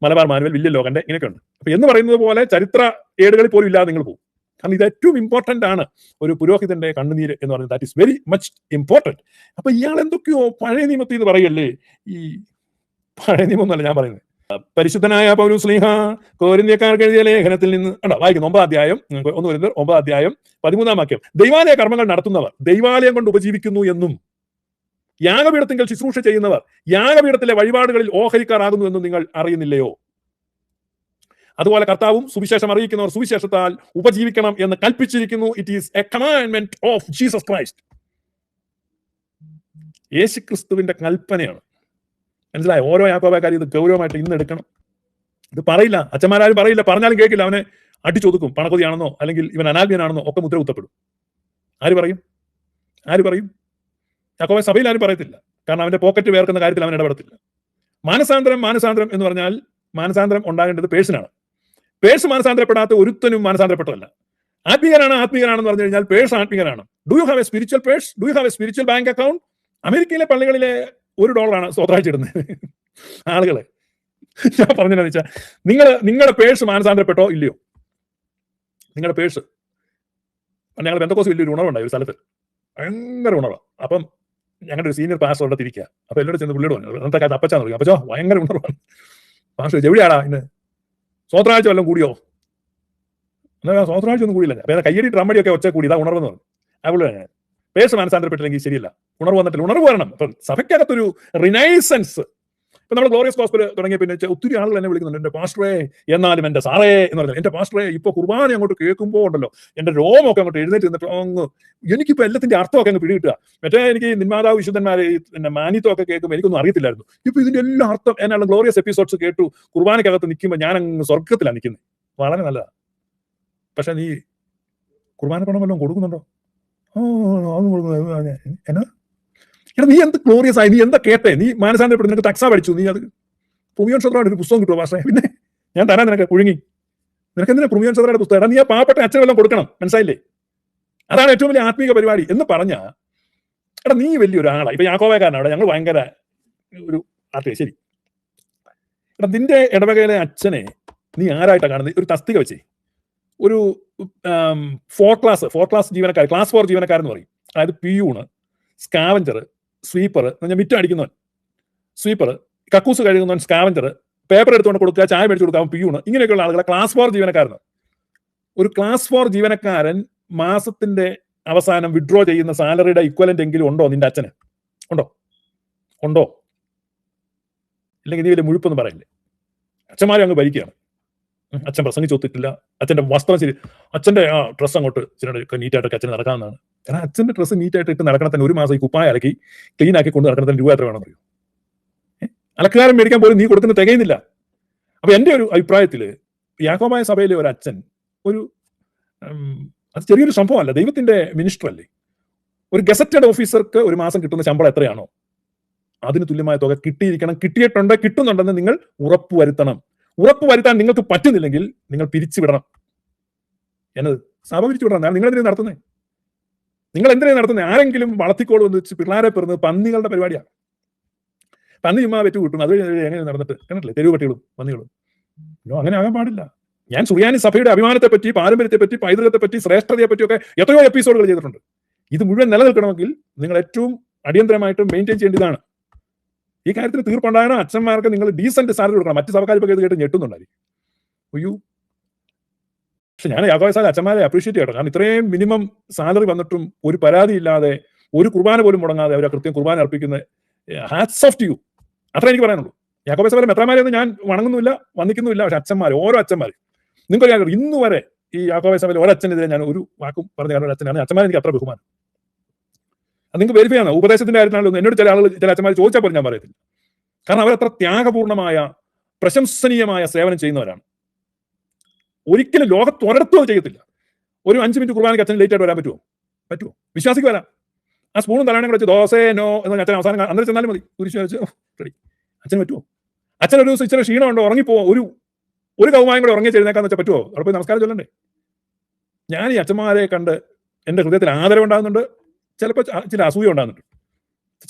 Malabar manual, William ലോഗന്റെ ഇങ്ങനെയൊക്കെ ഉണ്ട്. അപ്പൊ എന്ന് പറയുന്നത് പോലെ ചരിത്ര ഏടുകളിൽ പോലും ഇല്ലാതെ നിങ്ങൾ പോകും. കാരണം ഇത് ഏറ്റവും ഇമ്പോർട്ടന്റ് ആണ്, ഒരു പുരോഹിതന്റെ കണ്ണുനീര് എന്ന് പറയുന്നത്. That is very much important. അപ്പൊ ഇയാൾ എന്തൊക്കെയോ പഴയ നിയമത്തിൽ നിന്ന് പറയല്ലേ. ഈ പഴയ നിയമം എന്നല്ല ഞാൻ പറയുന്നത്. പരിശുദ്ധനായ പൗലോസ് ശ്ലീഹ കൊരിന്ത്യക്കാർക്ക് എഴുതിയ ലേഖനത്തിൽ നിന്ന് വായിക്കുന്നു. 9 അധ്യായം 1 കൊരിന്ത്യർ 9 അധ്യായം 13 വാക്യം. ദൈവാലയ കർമ്മങ്ങൾ നടത്തുന്നവർ ദൈവാലയം കൊണ്ട് ഉപജീവിക്കുന്നു എന്നും യാഗപീഠത്തിങ്കൽ ശുശ്രൂഷ ചെയ്യുന്നവർ യാഗപീഠത്തിലെ വഴിപാടുകളിൽ ഓഹരിക്കാരാകുന്നു എന്നും നിങ്ങൾ അറിയുന്നില്ലയോ? അതുപോലെ കർത്താവും സുവിശേഷം അറിയിക്കുന്നവർ സുവിശേഷത്താൽ ഉപജീവിക്കണം എന്ന് കൽപ്പിച്ചിരിക്കുന്നു. It is a commandment of Jesus Christ. യേശുക്രിസ്തുവിന്റെ കൽപ്പനയാണ്. മനസ്സിലായോ? ഓരോ യാക്കോബായക്കാരും ഇത് ഗൗരവമായിട്ട് ഇന്ന് എടുക്കണം. ഇത് പറയില്ല, അച്ഛന്മാരും പറയില്ല, പറഞ്ഞാലും കേൾക്കില്ല. അവനെ അടിച്ചൊതുക്കും. പണക്കൊതിയാണെന്നോ അല്ലെങ്കിൽ ഇവൻ അനാത്മീയനാണെന്നോ ഒക്കെ മുദ്ര കുത്തപ്പെടും. ആര് പറയും? യാക്കോബായ സഭയിൽ ആരും പറയത്തില്ല. കാരണം അവന്റെ പോക്കറ്റ് വേർക്കുന്ന കാര്യത്തിൽ അവൻ ഇടപെടത്തില്ല. മാനസാന്തരം എന്ന് പറഞ്ഞാൽ മാനസാന്തരം ഉണ്ടാകേണ്ടത് പേഴ്സണാണ്. പേഴ്സ് മാനസാന്തരപ്പെടാത്ത ഒരുത്തനും മാനസാന്തരപ്പെട്ടതല്ല. ആത്മീയനാണെന്ന് പറഞ്ഞു കഴിഞ്ഞാൽ പേഴ്സ് ആത്മീയനാണ്. Do you have a spiritual purse? Do you have a spiritual bank account? അമേരിക്കയിലെ പള്ളികളിലെ $1 സ്വതന്ത്രമായിട്ട് ഇടുന്നത് ആളുകളെ. ഞാൻ പറഞ്ഞതെന്ന് വെച്ചാൽ നിങ്ങളുടെ പേഴ്സ് മാനസാന്തരപ്പെട്ടോ ഇല്ലയോ? നിങ്ങളുടെ പേഴ്സ്. ഞങ്ങൾ പെന്തക്കോസ് വലിയൊരു ഉണർവുണ്ടായി ഒരു സ്ഥലത്ത്, ഭയങ്കര ഉണർവാണ്. അപ്പം ഞങ്ങളുടെ ഒരു സീനിയർ പാസ്റ്റർ അവിടെ തിരിക്കുക. അപ്പൊ എല്ലാവരും ചെന്ന് പുള്ളിയോട് പറഞ്ഞു, അന്നത്തെ കാലത്ത് അപ്പച്ചാന്ന് പറയും. അപ്പച്ചോ ഭയങ്കര ഉണർവാണ്. പാസ്റ്റർ എവിടെയാടാ ഇന്ന് സ്വത്രാഴ്ച വല്ലതും കൂടിയോ? എന്നാൽ സ്വത്രാഴ്ച ഒന്നും കൂടിയില്ല. അപ്പൊ കയ്യടി ഡ്രമ്മടിയൊക്കെ ഒച്ച കൂടി, ഇതാ ഉണർവെന്ന് പറഞ്ഞു. അതുപോലെ തന്നെ പേഴ്സ് മാനസാന്തരപ്പെട്ടില്ലെങ്കിൽ ശരിയല്ല. ഉണർവ് വന്നിട്ടില്ല, ഉണർവ് വരണം. അപ്പൊ സഭയ്ക്കകത്തൊരു റിനൈസൻസ്. ഇപ്പൊ നമ്മൾ ഗ്ലോറിയസ് ഗോസ്പൽ തുടങ്ങിയ പിന്നെ ഒത്തിരി ആളുകൾ എന്നെ വിളിക്കുന്നുണ്ട്, എന്റെ പാസ്റ്ററേ, എന്നാലും എന്റെ സാറേ എന്ന് പറഞ്ഞാൽ, എന്റെ പാസ്റ്ററേ ഇപ്പൊ കുർബാന അങ്ങോട്ട് കേൾക്കുമ്പോൾ ഉണ്ടല്ലോ എന്റെ രോമൊക്കെ അങ്ങോട്ട് എഴുന്നേറ്റ് നിന്നിട്ട് അങ്ങ് എനിക്കിപ്പോ എല്ലാത്തിന്റെ അർത്ഥമൊക്കെ അങ്ങ് പിടികിട്ടുക. മറ്റേ എനിക്ക് നിന്മാതാവ് വിശുദ്ധന്മാരെ പിന്നെ മാനിത്വമൊക്കെ കേൾക്കുമ്പോൾ എനിക്കൊന്നും അറിയത്തില്ലായിരുന്നു. ഇപ്പൊ ഇതിന്റെ എല്ലാ അർത്ഥം എന്നാണ് ഗ്ലോറിയസ് എപ്പിസോഡ്സ് കേട്ടു. കുർബാനക്കകത്ത് നിൽക്കുമ്പോൾ ഞാൻ അങ്ങ് സ്വർഗത്തിലാണ് നിൽക്കുന്നത്. വളരെ നല്ലതാ. പക്ഷെ നീ കുർബാന പണം വല്ലതും കൊടുക്കുന്നുണ്ടോ? എന്നാ എടാ, നീ എന്ത് ഗ്ലോറിയസ് ആയി, നീ എന്താ കേട്ടെ? നീ മാനസാന്തരപ്പെട്ടു, നിനക്ക് തക്സ പഠിച്ചു, നീ അത് പ്രൊമിയോൻ ക്ഷേത്രമായിട്ട് ഒരു പുസ്തകം കിട്ടുമോ പക്ഷേ? പിന്നെ ഞാൻ തരാൻ നിനക്ക് കുഴുങ്ങി. നിനക്ക് എന്തിനാ പ്രൊമിയോൻ ക്ഷേത്രയുടെ പുസ്തകം? എടാ, നീ ആ പാവപ്പെട്ട അച്ഛൻ വല്ലതും കൊടുക്കണം. മനസ്സിലായില്ലേ? അതാണ് ഏറ്റവും വലിയ ആത്മീക പരിപാടി എന്ന് പറഞ്ഞാ, എടാ നീ വലിയൊരു ആളാണ്. ഇപ്പൊ യാക്കോബായക്കാരനാണ് അവിടെ, ഞങ്ങൾ ഭയങ്കര ഒരു ആർട്ടിയ. ശരി, എടാ നിന്റെ ഇടവകയിലെ അച്ഛനെ നീ ആരായിട്ടാണ് കാണുന്നത്? ഒരു തസ്തിക വെച്ചേ, ഒരു ഫോർ ക്ലാസ് ജീവനക്കാർ, ക്ലാസ് 4 ജീവനക്കാരെന്ന് പറയും. അതായത് പിയൂണ്, സ്കാവഞ്ചർ, സ്വീപ്പർ, മിറ്റം അടിക്കുന്നവൻ സ്വീപ്പർ, കക്കൂസ് കഴുകുന്നവൻ സ്കാവഞ്ചർ, പേപ്പർ എടുത്തുകൊണ്ട് കൊടുക്കുക, ചായ മേടിച്ചു കൊടുക്കുക പിയൂണ്, ഇങ്ങനെയൊക്കെയുള്ള ആളുകളെ ക്ലാസ് 4 ജീവനക്കാരെന്ന്. ഒരു ക്ലാസ് 4 ജീവനക്കാരൻ മാസത്തിന്റെ അവസാനം വിഡ്രോ ചെയ്യുന്ന സാലറിയുടെ ഇക്വലന്റ് എങ്കിലും ഉണ്ടോ നിന്റെ അച്ഛന്? ഉണ്ടോ? ഇല്ലെങ്കിൽ നീ വലിയ മുഴുപ്പൊന്നും പറയില്ലേ. അച്ഛന്മാരെ അങ്ങ് ഭരിക്കുകയാണ്. അച്ഛൻ പ്രസംഗിച്ചൊത്തിട്ടില്ല, അച്ഛന്റെ വസ്ത്രം ശരി, അച്ഛന്റെ ആ ഡ്രസ്സ് അങ്ങോട്ട് നീറ്റായിട്ടൊക്കെ അച്ഛന് നടക്കാവുന്നതാണ്. കാരണം അച്ഛന്റെ ഡ്രസ്സ് നീറ്റായിട്ട് ഇട്ട് നടക്കണം തന്നെ ഒരു മാസം ഈ കുപ്പായ അലക്കി ക്ലീൻ ആക്കി കൊണ്ട് നടക്കണം തന്നെ രൂപ എത്ര വേണമെന്ന് അറിയോ? അലക്കുകാരൻ മേടിക്കാൻ പോലും നീ കൊടുക്കുന്ന തികയുന്നില്ല. അപ്പൊ എന്റെ ഒരു അഭിപ്രായത്തില് യാക്കോബായ സഭയിലെ ഒരു അച്ഛൻ അത് ചെറിയൊരു സംഭവമല്ല, ദൈവത്തിന്റെ മിനിസ്റ്റർ അല്ലേ. ഒരു ഗസറ്റഡ് ഓഫീസർക്ക് ഒരു മാസം കിട്ടുന്ന ശമ്പളം എത്രയാണോ അതിന് തുല്യമായ തുക കിട്ടിയിരിക്കണം. കിട്ടുന്നുണ്ടെന്ന് നിങ്ങൾ ഉറപ്പുവരുത്താൻ നിങ്ങൾക്ക് പറ്റുന്നില്ലെങ്കിൽ നിങ്ങൾ പിരിച്ചുവിടണം. എന്നത് സഭ പിരിച്ചുവിടണം. നിങ്ങൾ എന്തിനാണ് നടത്തുന്നത്? ആരെങ്കിലും വളർത്തിക്കോളൂ എന്ന് വെച്ച് പിള്ളേരെ പിറന്ന് പന്നികളുടെ പരിപാടിയാണ്. പന്നി ചുമ്മാ വെച്ച് കൂട്ടും. അത് എങ്ങനെ നടന്നിട്ട് കണ്ടില്ലേ തെരുവ് പട്ടികളും പന്നികളും? അങ്ങനെ ആകാൻ പാടില്ല. ഞാൻ സുറിയാനി സഭയുടെ അഭിമാനത്തെ പറ്റി, പാരമ്പര്യത്തെ പറ്റി, പൈതൃകത്തെ പറ്റി, ശ്രേഷ്ഠതയെ പറ്റിയൊക്കെ എത്രയോ എപ്പിസോഡുകൾ ചെയ്തിട്ടുണ്ട്. ഇത് മുഴുവൻ നിലനിൽക്കണമെങ്കിൽ നിങ്ങൾ ഏറ്റവും അടിയന്തരമായിട്ട് മെയിൻറ്റെയിൻ ചെയ്യേണ്ടതാണ്. ഈ കാര്യത്തിൽ തീർപ്പുണ്ടാകണം. അച്ഛന്മാർക്ക് നിങ്ങൾ ഡീസന്റ് സാലറി കൊടുക്കണം. മറ്റ് സഭക്കാർ ഇപ്പോൾ കേട്ട് ഞെട്ടുന്നുണ്ടായിരിക്കും. പക്ഷെ ഞാൻ യാക്കോബായ സഭയിലെ അച്ഛന്മാരെ അപ്രീഷിയേറ്റ് ചെയ്യട്ടെ. കാരണം ഇത്രയും മിനിമം സാലറി വന്നിട്ടും ഒരു പരാതിയില്ലാതെ, ഒരു കുർബാന പോലും മുടങ്ങാതെ അവർ കൃത്യം കുർബാന അർപ്പിക്കുന്ന ഹാറ്റ്സ് ഓഫ് ടു യു. അത്ര എനിക്ക് പറയാനുള്ളൂ. യാക്കോബായ സഭയിലെ മെത്രാന്മാരെയൊന്നും ഞാൻ വണങ്ങുന്നില്ല, വന്ദിക്കുന്നില്ല. പക്ഷെ ഓരോ അച്ഛന്മാർ നിങ്ങൾക്ക് ഇന്നു വരെ ഈ യാക്കോബായ സഭയിൽ ഒരച്ഛനെതിരെ ഞാൻ ഒരു വാക്കും പറഞ്ഞ കാരണം അച്ഛനാണ്. അച്ഛന്മാരെ എനിക്ക് അത്ര ബഹുമാനം. അത് നിങ്ങൾക്ക് വെരിഫൈ ആണ്. ഉപദേശത്തിന്റെ കാര്യത്തിലാണല്ലോ എന്നോട് ചില അച്ഛന്മാർ ചോദിച്ചാൽ പോലും ഞാൻ പറയത്തില്ല. കാരണം അവരത്ര ത്യാഗപൂർണമായ പ്രശംസനീയമായ സേവനം ചെയ്യുന്നവരാണ്. ഒരിക്കലും ലോകത്ത് ഒരിടത്തും അത് ചെയ്യത്തില്ല. ഒരു 5 മിനിറ്റ് കുർബാനയ്ക്ക് അച്ഛൻ ലേറ്റ് ആയിട്ട് വരാൻ പറ്റുമോ? വിശ്വാസിക്ക് വരാം. ആ സ്പൂണും തലാണയും കൂടെ വെച്ച് ദോശേനോ എന്ന് അച്ഛൻ അവസാനം അന്നേരം ചെന്നാലും മതി. കുരിശ് വെച്ച് റെഡി. അച്ഛന് പറ്റുമോ? അച്ഛൻ ഒരു ദിവസം ഇച്ചിരി ക്ഷീണമുണ്ടോ, ഉറങ്ങിപ്പോ, ഒരു കൗമായം കൂടെ ഉറങ്ങി എഴുന്നേക്കാന്ന് വെച്ചാൽ പറ്റുമോ? അവിടെ പോയി നമസ്കാരം ചൊല്ലണ്ടേ? ഞാൻ ഈ അച്ഛന്മാരെ കണ്ട് എന്റെ ഹൃദയത്തിൽ ആദരവുണ്ടാകുന്നുണ്ട്, ചിലപ്പോൾ ചില അസൂയ ഉണ്ടാകുന്നുണ്ട്.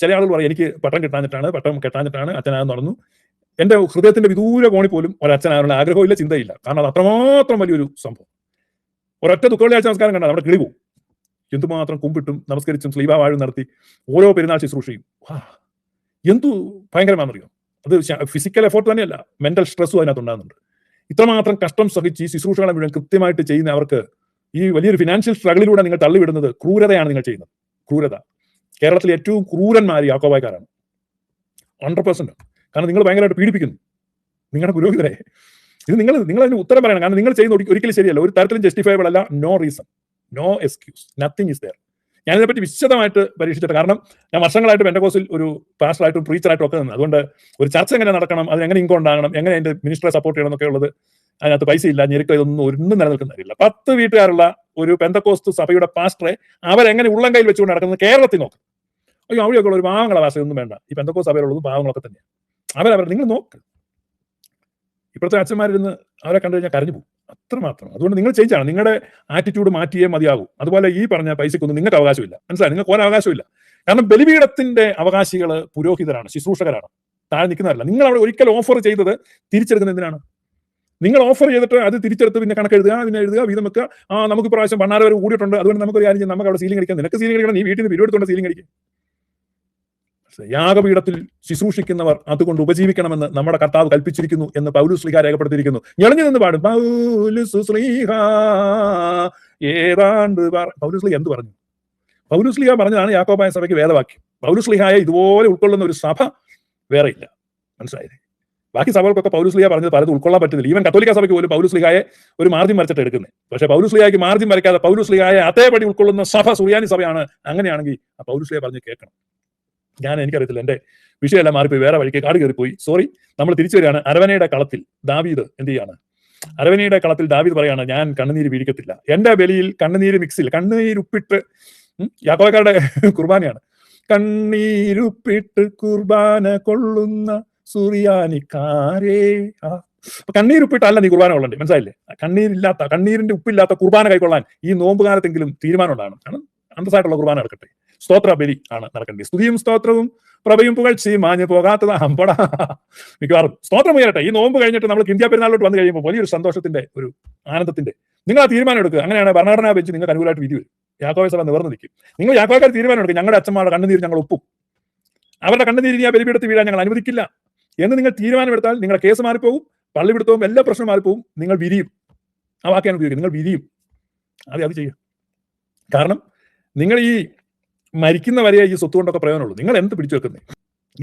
ചില ആളുകൾ പറയും എനിക്ക് പട്ടം കെട്ടാഞ്ഞിട്ടാണ് അച്ഛനാകുന്ന നടന്നു. എന്റെ ഹൃദയത്തിന്റെ വിദൂര കോണി പോലും ഒരച്ഛനാകാനുള്ള ആഗ്രഹമില്ല, ചിന്തയില്ല. കാരണം അത് അത്രമാത്രം വലിയൊരു സംഭവം. ഒരൊറ്റ ദുഃഖവെള്ളിയാഴ്ച നമസ്കാരം കണ്ടാൽ നമ്മുടെ കിളി പോവും. എന്തുമാത്രം കുമ്പിട്ടും നമസ്കരിച്ചും സ്ലീബാ വാഴും നടത്തി ഓരോ പെരുന്നാൾ ശുശ്രൂഷയും എന്തു ഭയങ്കരമാണെന്നറിയോ? അത് ഫിസിക്കൽ എഫോർട്ട് തന്നെയല്ല, മെന്റൽ സ്ട്രെസ്സും അതിനകത്ത് ഉണ്ടാകുന്നുണ്ട്. ഇത്രമാത്രം കഷ്ടം സഹിച്ച് ഈ ശുശ്രൂഷകളെ മുഴുവൻ കൃത്യമായിട്ട് ചെയ്യുന്ന അവർക്ക് ഈ വലിയൊരു ഫിനാൻഷ്യൽ സ്ട്രഗിലൂടെ നിങ്ങൾ തള്ളിവിടുന്നത് ക്രൂരതയാണ് നിങ്ങൾ ചെയ്യുന്നത്. ക്രൂരത. കേരളത്തിലെ ഏറ്റവും ക്രൂരന്മാർ യാക്കോബായക്കാരാണ്. 100%. കാരണം നിങ്ങൾ ഭയങ്കരമായിട്ട് പീഡിപ്പിക്കുന്നു നിങ്ങളുടെ പുരോഹിതരെ. ഇത് നിങ്ങൾ അതിന് ഉത്തരം പറയണം. കാരണം നിങ്ങൾ ചെയ്യുന്ന ഒരിക്കലും ശരിയല്ല, ഒരു തരത്തിലും ജസ്റ്റിഫയബിൾ അല്ല. No reason, no excuse, nothing is there. ഞാനിതിനെപ്പറ്റി വിശദമായിട്ട് പരീക്ഷിച്ചിട്ട്, കാരണം ഞാൻ വർഷങ്ങളായിട്ട് പെന്തക്കോസ്റ്റിൽ ഒരു പാസ്റ്ററായിട്ടും പ്രീച്ചറായിട്ടും ഒക്കെ നിന്ന്, അതുകൊണ്ട് ഒരു ചർച്ച എങ്ങനെ നടക്കണം, അതിനെങ്ങനെ ഇൻകം ഉണ്ടാകണം, എങ്ങനെ അതിന്റെ മിനിസ്റ്ററെ സപ്പോർട്ട് ചെയ്യണം എന്നൊക്കെ ഉള്ളത്, അതിനകത്ത് പൈസ ഇല്ല, ഞെരുക്കം, ഒന്നും നിലനിൽക്കുന്നില്ല. 10 വീട്ടുകാരുള്ള ഒരു പെന്തക്കോസ്ത് സഭയുടെ പാസ്റ്ററെ അവരെങ്ങനെ ഉള്ളം കയ്യിൽ വെച്ചുകൊണ്ട് നടക്കുന്നത് കേരളത്തിൽ നോക്ക്. അവിടെയൊക്കെ ഉള്ള ഒരു പാവങ്ങളെ ഭാഷയൊന്നും വേണ്ട. ഈ പെന്തക്കോസ്ത് സഭയിലുള്ളത് പാവങ്ങളൊക്കെ തന്നെയാണ്. നിങ്ങൾ നോക്ക്. ഇപ്പോഴത്തെ അച്ഛന്മാരിരുന്ന് അവരെ കണ്ടു കഴിഞ്ഞാൽ കരഞ്ഞു പോകും. അത്രമാത്രം. അതുകൊണ്ട് നിങ്ങൾ ചേഞ്ച് ആണ്. നിങ്ങളുടെ ആറ്റിറ്റ്യൂഡ് മാറ്റിയേ മതിയാകൂ. അതുപോലെ ഈ പറഞ്ഞ പൈസക്കൊന്നും നിങ്ങൾക്ക് അവകാശമില്ല. മനസ്സിലായി? നിങ്ങൾക്ക് ഒരു അവകാശമില്ല. കാരണം ബലിപീഠത്തിന്റെ അവകാശികൾ പുരോഹിതരാണ്, ശുശ്രൂഷകരാണ്, താഴെ നിൽക്കുന്നവരല്ല. നിങ്ങൾ അവിടെ ഒരിക്കൽ ഓഫർ ചെയ്തത് തിരിച്ചെടുക്കുന്നത് എന്തിനാണ്? നിങ്ങൾ ഓഫർ ചെയ്തിട്ട് അത് തിരിച്ചെടുത്ത് പിന്നെ കണക്കെഴുതുക, പിന്നെ എഴുതുക, വീതം വെക്കുക. നമുക്ക് പ്രാവശ്യം പണ്ണാര വരെ കൂടിയിട്ടുണ്ട്, അതുകൊണ്ട് നമുക്കൊരു കാര്യം നമുക്ക് അവിടെ സീലിംഗ് അടിക്കാം. നിനക്ക് സീലിംഗ് അടിക്കണം, നീ വീട്ടിൽ നിന്ന് പിരിവെടുത്തോണ്ട് സീലിംഗ് അടിക്കും. യാഗപീഠത്തിൽ ശുശ്രൂഷിക്കുന്നവർ അതുകൊണ്ട് ഉപജീവിക്കണമെന്ന് നമ്മുടെ കർത്താവ് കൽപ്പിച്ചിരിക്കുന്നു എന്ന് പൗലോസ് ശ്ലീഹ രേഖപ്പെടുത്തിയിരിക്കുന്നു. ഞെളിഞ്ഞു നിന്ന് പാടും പൗലോസ് ശ്ലീഹ ഏതാണ്ട്. പൗലോസ് ശ്ലീഹ എന്ത് പറഞ്ഞു? പൗലോസ് ശ്ലീഹ പറഞ്ഞതാണ് യാക്കോബായ സഭയ്ക്ക് വേദവാക്യം. പൗലോസ് ശ്ലീഹയെ ഇതുപോലെ ഉൾക്കൊള്ളുന്ന ഒരു സഭ വേറെ ഇല്ല. മനസ്സിലായില്ലേ? ബാക്കി സഭകൾക്കൊക്കെ പൗലോസ് ശ്ലീഹ പറഞ്ഞത് പലതും ഉൾക്കൊള്ളാൻ പറ്റുന്നില്ല. ഈവൻ കത്തോലിക്ക സഭയ്ക്ക് പോലും പൗലോസ് ശ്ലീഹയെ ഒരു മാർജിൻ വരച്ചിട്ട് എടുക്കുന്നത്. പക്ഷേ പൗലോസ് ശ്ലീഹയ്ക്ക് മാർജിൻ വരയ്ക്കാതെ പൗലോസ് ശ്ലീഹയെ അതേപടി ഉൾക്കൊള്ളുന്ന സഭ സുറിയാനി സഭയാണ്. അങ്ങനെയാണെങ്കിൽ ആ പൗലോസ് ശ്ലീഹ പറഞ്ഞ് കേൾക്കണം. എനിക്കറിയത്തില്ല, എന്റെ വിഷയമെല്ലാം മാറിപ്പോയി, വേറെ വഴിക്ക് കാട് കയറിപ്പോയി. സോറി. നമ്മൾ തിരിച്ചു വരികയാണ്. അരവനയുടെ കളത്തിൽ ദാവീദ് എന്ത് ചെയ്യാണ്? അരവനയുടെ കളത്തിൽ ദാവീദ് പറയാണ്, ഞാൻ കണ്ണുനീര് വീഴിക്കത്തില്ല. എന്റെ ബലിയിൽ കണ്ണുനീര് മിക്സിൽ, കണ്ണുനീരുപ്പിട്ട്, യാക്കോബക്കാരുടെ കുർബാനയാണ്. കണ്ണീരുപ്പിട്ട് കുർബാന കൊള്ളുന്ന സുറിയാനിക്കാരേ. കണ്ണീരുപ്പിട്ടല്ല നീ കുർബാന കൊള്ളണ്ടേ. മനസ്സിലായില്ലേ? കണ്ണീരിന്റെ ഉപ്പില്ലാത്ത കുർബാന കൈക്കൊള്ളാൻ ഈ നോമ്പ് കാലത്തെങ്കിലും തീരുമാനം ഉണ്ടാകണം. കാരണം അന്തസ്സായിട്ടുള്ള കുർബാന നടക്കട്ടെ. സ്തോത്ര ബലി ആണ് നടക്കേണ്ടത്. സ്തുതിയും സ്തോത്രവും പ്രഭയും പുകഴ്ചയും മാഞ്ഞു പോകാത്തതാ ഹമ്പടാ. മിക്കവാറും സ്തോത്രം ഉയരട്ടെ. ഈ നോമ്പ് കഴിഞ്ഞിട്ട് നമ്മൾ ഇന്ത്യ പെരുന്നാളിലോട്ട് വന്നു കഴിയുമ്പോൾ വലിയൊരു സന്തോഷത്തിന്റെ, ഒരു ആനന്ദത്തിന്റെ നിങ്ങൾ ആ തീരുമാനം എടുക്കുക. അങ്ങനെയാണ് ഭരണഘടനാ ബെഞ്ച് നിങ്ങൾക്ക് അനുകൂലമായിട്ട് വിധി വരും. യാക്കോബ സഭ നിവർന്നു നിൽക്കും. നിങ്ങൾ യാക്കോബക്കാർ തീരുമാനം എടുക്കുക, ഞങ്ങളുടെ അച്ഛന്മാരുടെ കണ്ണുനീര് ഞങ്ങൾ ഒപ്പും, അവരുടെ കണ്ണുനീര് ആ ബലിപീഠത്തിൽ വീഴാൻ ഞങ്ങൾ അനുവദിക്കില്ല എന്ന് നിങ്ങൾ തീരുമാനമെടുത്താൽ നിങ്ങളുടെ കേസ് മാറിപ്പോകും, പള്ളിപിടുത്തവും എല്ലാ പ്രശ്നവും മാറിപ്പോകും, നിങ്ങൾ വിരിയും. ആ വാക്കാണ് ഉപയോഗിക്കുന്നത്, നിങ്ങൾ വിരിയും. അത് ചെയ്യുക. കാരണം നിങ്ങൾ ഈ മരിക്കുന്ന വരെ ഈ സ്വത്ത് കൊണ്ടൊക്കെ പ്രയോജനമുള്ളൂ. നിങ്ങൾ എന്ത് പിടിച്ചു വെക്കുന്നത്?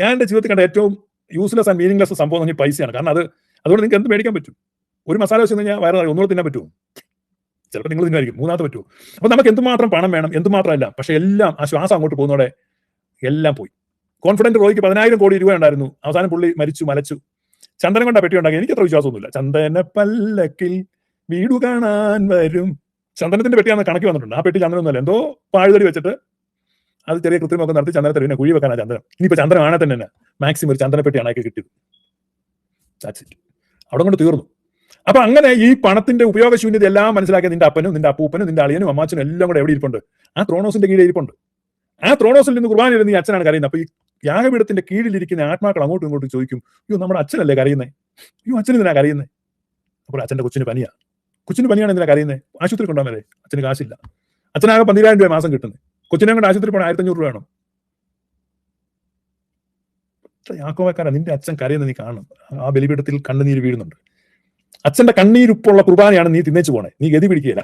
ഞാൻ എൻ്റെ ജീവിതത്തിൽ കണ്ട ഏറ്റവും യൂസ്ലെസ് ആൻഡ് മീനിങ്ലെസ് സംഭവം എന്ന് പറഞ്ഞാൽ പൈസയാണ്. കാരണം അതുകൊണ്ട് നിങ്ങൾക്ക് എന്ത് മേടിക്കാൻ പറ്റും? ഒരു മസാല വെച്ച് കഴിഞ്ഞാൽ വയറ് ഒന്നുകൂടെ തിന്നാൻ പറ്റുമോ? ചിലപ്പോൾ നിങ്ങൾ തിന്നായിരിക്കും, മൂന്നാമത്തെ പറ്റുമോ? അപ്പൊ നമുക്ക് എന്തുമാത്രം പണം വേണം, എന്തുമാത്രമല്ല, പക്ഷെ എല്ലാം ആ ശ്വാസം അങ്ങോട്ട് പോകുന്നതോടെ എല്ലാം പോയി. കോൺഫിഡന്റ് റോയ്ക്ക് 10,000 കോടി രൂപ ഉണ്ടായിരുന്നു, അവസാനം പുള്ളി മരിച്ചു, മലച്ചു. ചന്ദനം കൊണ്ടാ പെട്ടി ഉണ്ടാക്കി. എനിക്ക് അത്ര വിശ്വാസമൊന്നുമില്ല. ചന്ദന പല്ലക്കിൽ വീടു കാണാൻ വരും, ചന്ദനത്തിന്റെ പെട്ടിയാണെന്ന് കണക്കി വന്നിട്ടുണ്ട്. ആ പെട്ടി ചന്ദനമൊന്നുമല്ല, എന്തോ പാഴുതടി വെച്ചിട്ട് അത് ചെറിയ കൃത്രിമൊക്കെ നടത്തി ചന്ദനത്തിൽ പിന്നെ കുഴി വെക്കാനാ ചന്ദനം. ഇനിയിപ്പോ ചന്ദനം ആണെ തന്നെ മാക്സിമം ഒരു ചന്ദനപ്പെട്ടിയാണ് അയാൾക്ക് കിട്ടിയത്. അവിടെ കൊണ്ട് തീർന്നു. അപ്പൊ അങ്ങനെ ഈ പണത്തിന്റെ ഉപയോഗശൂന്യത എല്ലാം മനസ്സിലാക്കിയ നിന്റെ അപ്പനും നിന്റെ അപ്പൂപ്പനും നിന്റെ അളിയനും അമ്മാച്ചനും എല്ലാം കൂടെ എവിടെ ഇരിപ്പുണ്ട്? ആ ത്രോണോസിന്റെ കീഴിൽ ഇരിപ്പുണ്ട്. ആ ത്രോണോസിൽ നിന്ന് കുർബാന ഇരുന്ന് ഈ അച്ഛനാണ് കരയുന്നത്. അപ്പൊ ഈ യാഗപീഠത്തിന്റെ കീഴിലിരിക്കുന്ന ആത്മാക്കൾ അങ്ങോട്ടും ഇങ്ങോട്ടും ചോദിക്കും, അയ്യോ നമ്മുടെ അച്ഛനല്ലേ കരയുന്നത്, അയ്യോ അച്ഛൻ എന്തിനാ കരയുന്നത്? അപ്പോൾ അച്ഛന്റെ കൊച്ചിന് പനിയാ. കൊച്ചിന് പനിയാണ് എന്തിനാ കരയുന്നത്? ആശുപത്രി കൊണ്ടുപോകാൻ വരെ അച്ഛന് കാശില്ല. അച്ഛനാകെ 12,000 രൂപ മാസം കിട്ടുന്നത്, കൊച്ചിനെ കൊണ്ട് ആശുപത്രി പോകണം 1,500 രൂപ വേണം. യാക്കോബക്കാരാ, നിന്റെ അച്ഛൻ കരയുന്നത് നീ കാണണം. ആ ബലിപീഠത്തിൽ കണ്ണുനീര് വീഴുന്നുണ്ട്. അച്ഛന്റെ കണ്ണീരുപ്പുള്ള കുർബാനയാണ് നീ തിന്നേച്ചു പോണേ. നീ ഗതി പിടിക്കുകയില്ല.